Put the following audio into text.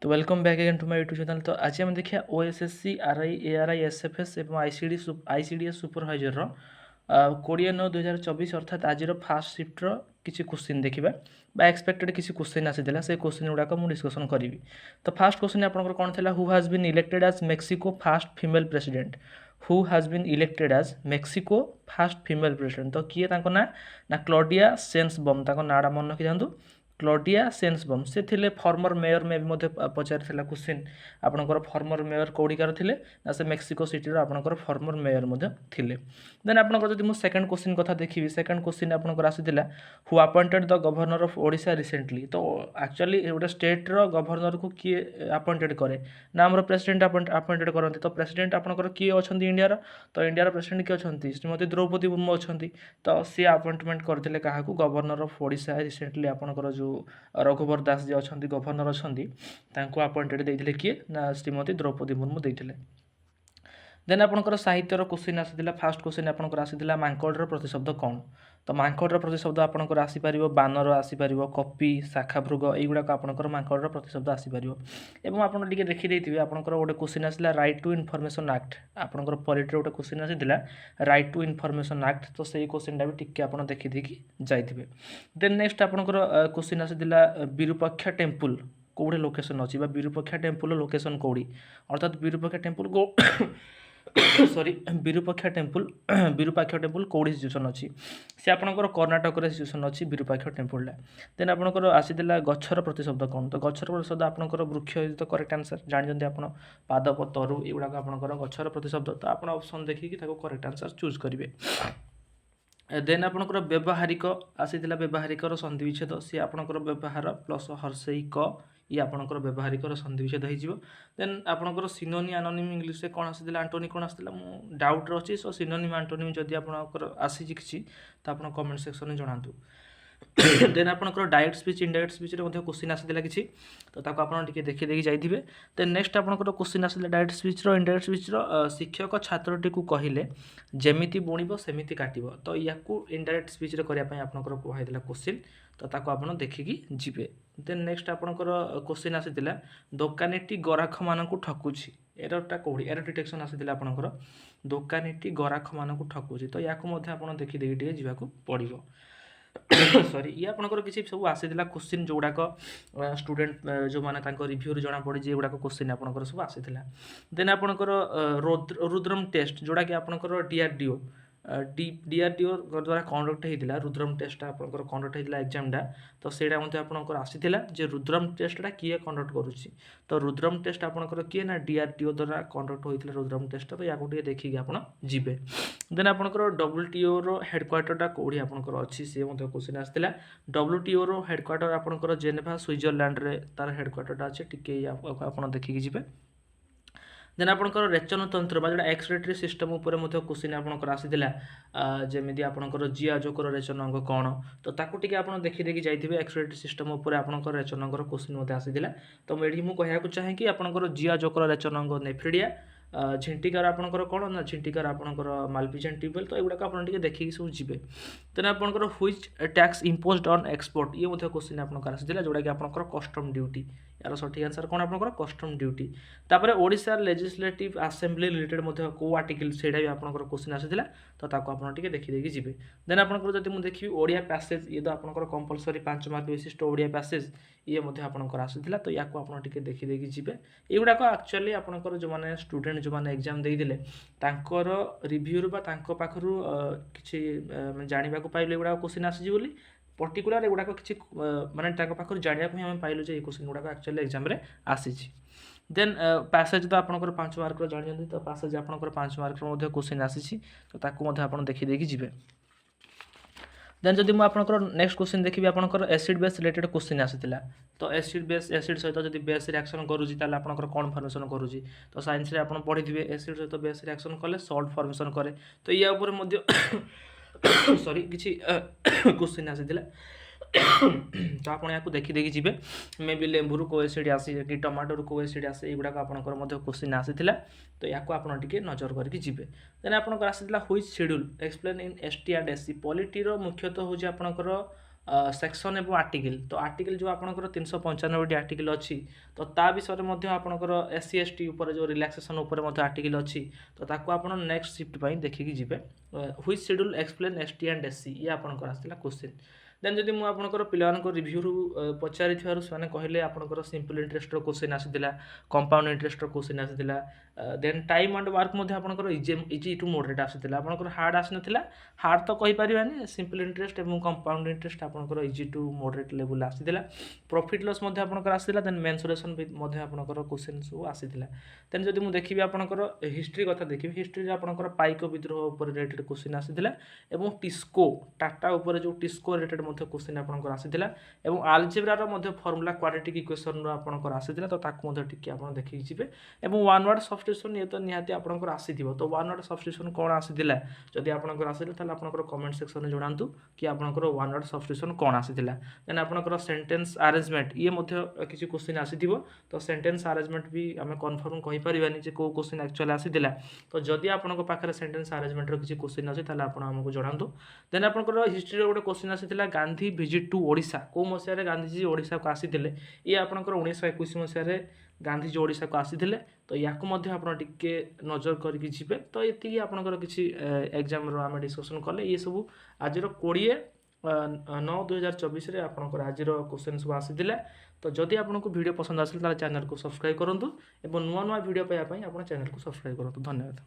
तो welcome back again to my YouTube channel. तो आज हम देखिए ओएसएससी आरआई एआरआई एसएफएस और आईसीडीएस सुपरवाइजर 20/9/2024 अर्थात आज फास्ट सिफ्टर किसी क्वेश्चन देखा एक्सपेक्टेड किसी क्वेश्चन आसाला से क्वेश्चन गुड़ाक मुझे डिस्कसन करी। तो फास्ट क्वेश्चन आपंकर कौन था, who has been elected as Mexico first female president. Who has been elected as Mexico first female president. तो किए ना क्लॉडिया सेन्सबम नाटा मन रखी था, क्लॉडिया सेन्सबम से थिले फॉर्मर मेयर में भी पचार क्वेश्चन आपंकर फॉर्मर मेयर कौड़िकार थे ना से मेक्सिको सिटी आपंकर फॉर्मर मेयर थिले। देन आपंकर जब मुझे सेकंड क्वेश्चन कथा देखी, सेकंड क्वेश्चन आपंकर आसाला who appointed the governor of Odisha recently. तो एक्चुअली गोटे स्टेट्र गवर्नर को किए अपॉइंटेड करे ना आम प्रेसिडेंट अपॉइंटेड करते। तो प्रेसिडेंट आपंकर किए अच्छा इंडियार, तो इंडियार प्रेसिडेंट किए अच्छा श्रीमती द्रौपदी मुर्मू अच्छा। तो सी अपॉइंटमेंट करते क्या गवर्नर ऑफ ओडिशा रिसेंटली आपंकर जो रघुवर दास जी अच्छा गवर्नर अच्छा अपॉइंटेड देते किए ना श्रीमती द्रौपदी मुर्मू देते। देन आपंकर साहित्यर क्वेश्चन आसाला, फास्ट क्वेश्चन आपंकर आसाला मांकड़र प्रतिशब्द कौन। तो मांकड़र प्रतिशब्द आपंकर आसीपर बानर आसीपर कपि शाखाभृग युवाक आपंकर मांकड़र प्रतिशब्द आसीपर। एवं आप देखिए आपंकर गोटे क्वेश्चन आसाला राइट टू इनफर्मेशन एक्ट, आपंकर पॉलिटी गोटे क्वेश्चन आसाला राइट टू इनफर्मेशन एक्ट। तो सही क्वेश्चनटा भी टिके आप देखिदेकी जाइए। देन नेक्स्ट आपंकर क्वेश्चन आसाला विरूपाक्षा टेम्पल कौड़े लोकेशन अच्छी, विरूपाक्षा टेम्पल लोकेशन कौड़ी अर्थात Virupaksha temple sorry Virupaksha temple कौड़ी सिचुएसन अच्छी से आपंकर कर्णाटक सिचुएसन अच्छी विरूपाक्ष टेम्पलटा। देन आपंकर आसीला गच्छर प्रतिशब्द कौन। तो गच्छर प्रतिशब्द आपंकर वृक्ष इज द करेक्ट आंसर, जानते आप पादप तरु युवाक आपंकर गच्छर प्रतिशब्द। तो आप ऑप्शन देखिए करेक्ट आंसर चूज करेंगे। देन आपंकर व्यवहारिक आसीला व्यवहारिकर संधि विच्छेद सी आपंकर व्यवहार प्लस हर्षेयिक ये आपंकर व्यवहारिक संधि विच्छेद हो। देन आपंकर सिनोनी आनोनिम इंग्लीश कौन आसाला आंटोनी कौन आसाला मु डाउट अच्छी। सो सिनोनिम आंटोनिम जदि आपंकर आसी किसी तो आप कमेंट सेक्शन में जनातु। देन आपंकर direct speech indirect speech question आसाला किसी तो आप देखिए जाइए। देन नेक्स्ट आपंकर क्वेश्चन आसाला डायरेक्ट स्पीच इनडायरेक्ट स्पीच शिक्षक छात्रटी को कहले जमीती बुणव सेमिति काटब। तो या इनडायरेक्ट स्पीच करने आपंकर कहला क्वेश्चन तो ताको आप देखिकी जीवे। देन नेक्स्ट आपंकर क्वेश्चन आसाला दोकानीटी गराख मान ठकुची एरटा कौड़ी एर डिटेक्शन आसाला आपंकर दोकानीटी गराख मान ठकुची। तो या देखिए जावाक पड़ो। सॉरी ये आपंकर किसी सब आसाला क्वेश्चन जो गुड़ाक स्टूडेंट जो मैंने रिव्यू जना पड़ी जे गुड़ाक क्वेश्चन आपंकर सब आसाला। देन आपंकर रुद्रम टेस्ट जोड़ा कि आपंकर डीआरडीओ डीआरडीओ द्वारा कंडक्ट होता रुद्रम टेस्ट आपंकर कंडक्ट होता एग्जामटा। तो सहीटा आपंकर आसाला जे रुद्रम टेस्टा किए कंडक्ट करुच्ची। तो रुद्रम टेस्ट आपंकर किए ना डीआरडीओ द्वारा कंडक्ट होता रुद्रम टेस्ट। तो या देखिए आप जीवे। देन आपंकर डब्ल्यूटीओ हेडक्वार्टरटा कौड़ी आपंकर अच्छी सी क्वेश्चन आसाला। डब्ल्यूटीओ हेडक्वार्टर आपंकर जेनेभा स्विट्जरलैंड रे तार हेडक्वार्टरटा अच्छे टिके आप देखिए जीवे। देन आपंकर रेचन तंत्र जो एक्सरेटरी सिस्टम उपर क्वेश्चन आपंकर आसाला जमी आपंकर जियाजोकर रेचन अंग कौन। तो ताकू टिके आप देखिए जाइए एक्सरेटरी सिस्टम उपर आपंकर रेचन अंगर क्वेश्चन आसाला। तो मुझे कहूँ चाहे कि आपंकर जियाजोकर रेचन अंग नेफ्रिडिया झिंटिकार आपंकर कौन ना झिंटिकार आपंकर मालपिजेंट ट्यूबवेल। तो युवाक आप देखिए सब जीवे। देन आपंकर which tax imposed on export ये क्वेश्चन आपंकर आसाला जोड़ा कि आपंकर कस्टम ड्यूटी यार सठिक आंसर कौन आपंकर कस्टम ड्यूटी। तापर ओडिशा लेजिस्लेटिव आसेम्बली रिलेटेड को आर्टिकल से आपंकर क्वेश्चन आसाला। तो ताको आप देखिए जीवे। देन आपंकर जब मुझे देखिए ओडिया पैसेज ये तो आपंकर कंपलसरी 5 मार्क विशिष्ट ओडिया पैसेज ये आपंकर आसाला। तो या देखिए जीवे। युवाक एक्चुअली आपंकर जो मैंने स्टूडेंट जो मैंने एग्जाम देते रिव्यू पाखु किसी जानवा पाइलु गुड़ा क्वेश्चन आसी बोली पर्टिकुलर एगुड़ाक किसी मानने पाखु जानवाक ही पाइलु ये क्वेश्चन गुड़ाक एक्चुअली एग्जाम आसी। देन पैसेज तो आपंकर 5 मार्क जानते। तो पैसेज आपंकर 5 मार्क क्वेश्चन आसी तो आप देखिए जीवे। देन जब मुझे आपंकर नेक्स्ट क्वेश्चन देखिए आपंकर एसिड बेस रिलेटेड क्वेश्चन आसाला। तो एसिड बेस एसिड सहित जब बेस रिएक्शन करुँच ताल आपंकर कौन फॉर्मेशन करुँच। तो साइंस आप पढ़ी थे एसिड सहित बेस रिएक्शन कले सल्ट फॉर्मेशन करे। तो या सॉरी किसी क्वेश्चन आसाला। तो आप देखिए जीवे मे बी लेंबुर को एसिड आसी कि टमाटोर को एसिड आसे युवाक आपंकर क्वेश्चन आसाला। तो या नजर करके जीवे। देन आपंकर आसाला which schedule explain in ST and SC polity मुख्यतः हूँ आपंकर सेक्शन एवं आर्टिकल तो आर्टिकल जो आपंकर 395 आर्टिकल अच्छी तो ता विषय आपंकर SC ST उपर जो रिलैक्सेशन उपर आर्टिकल अच्छी तो ताको आप नेक्स्ट शिफ्ट देखिकी जी which schedule explain ST and SC ये आपंकर आसाला क्वेश्चन देन जदि मुझे आपंकर पिलांको रिव्यू पचारि से कहले आपंकर सिंपल इंटरेस्ट क्वेश्चन आसाला कंपाउंड इंटरेस्ट क्वेश्चन आसाला देन टाइम एंड वर्क आपंकर इजी टू मॉडरेट आसाला आपंकर हार्ड आसना हार्ड तो कहि परिबानी सिंपल इंटरेस्ट एवं कंपाउंड इंटरेस्ट आपंकर इजी टू मॉडरेट लेवल आसाला प्रॉफिट लॉस आपंकर आसाला देन मेंसुरेशन आपंकर क्वेश्चन सब आसाला देन जदि मुझे देखिए आपंकर हिस्ट्री कथा देखिए हिस्ट्री आपंकर पाइक विद्रोह उपर रिलेटेड क्वेश्चन आसाला एवं टिस्को टाटा उपर जो टिस्को रिलेटेड क्वेश्चन आपंकर आसाला एवं आलजेब्रार फॉर्मूला क्वाड्रेटिक इक्वेशन आपंकर आसाला तो ताकू टिके आप देखिए जी एवं वन वर्ड सब्स्टिट्यूशन ये तो निहाती आपंकर आसीथिबो तो वन वर्ड सब्स्टिट्यूशन कौन आसाला जदि आपंकर आसाला ताले आपंकर कमेंट सेक्शन में जणातु कि आपंकर वन वर्ड सब्स्टिट्यूशन कौन आसाला देन आपंकर सेंटेंस अरेंजमेंट ये किसी क्वेश्चन आसीथिबो तो सेंटेंस अरेंजमेंट भी आम कन्फर्म कहि परिबानी जे को क्वेश्चन एक्चुअली आसाला तो जदि आपंकर पाखरे सेंटेंस अरेंजमेंट किसी क्वेश्चन अच्छे ताले आपण हमको जणातु देन आपंकर हिस्ट्री गोटे क्वेश्चन आसाला गांधी विजिट टू ओडिशा को मसीह गांधीजी ओडिशा को आसीथिले ये आपंकर 1921 मसीह गांधीजी ओडिशा को आसीथिले तो या टिके नजर करके जी तो ये आपंकर किसी एग्जाम आम डिस्कसन कले ये सब आज 20/9/2024 आपंकर आज क्वेश्चन सब आसीथिले तो जदि आपको वीडियो पसंद आसिला चैनल को सब्सक्राइब करूँ और नुआ नुआ वीडियो पाइबा आप चैनल को सब्सक्राइब करूँ धन्यवाद।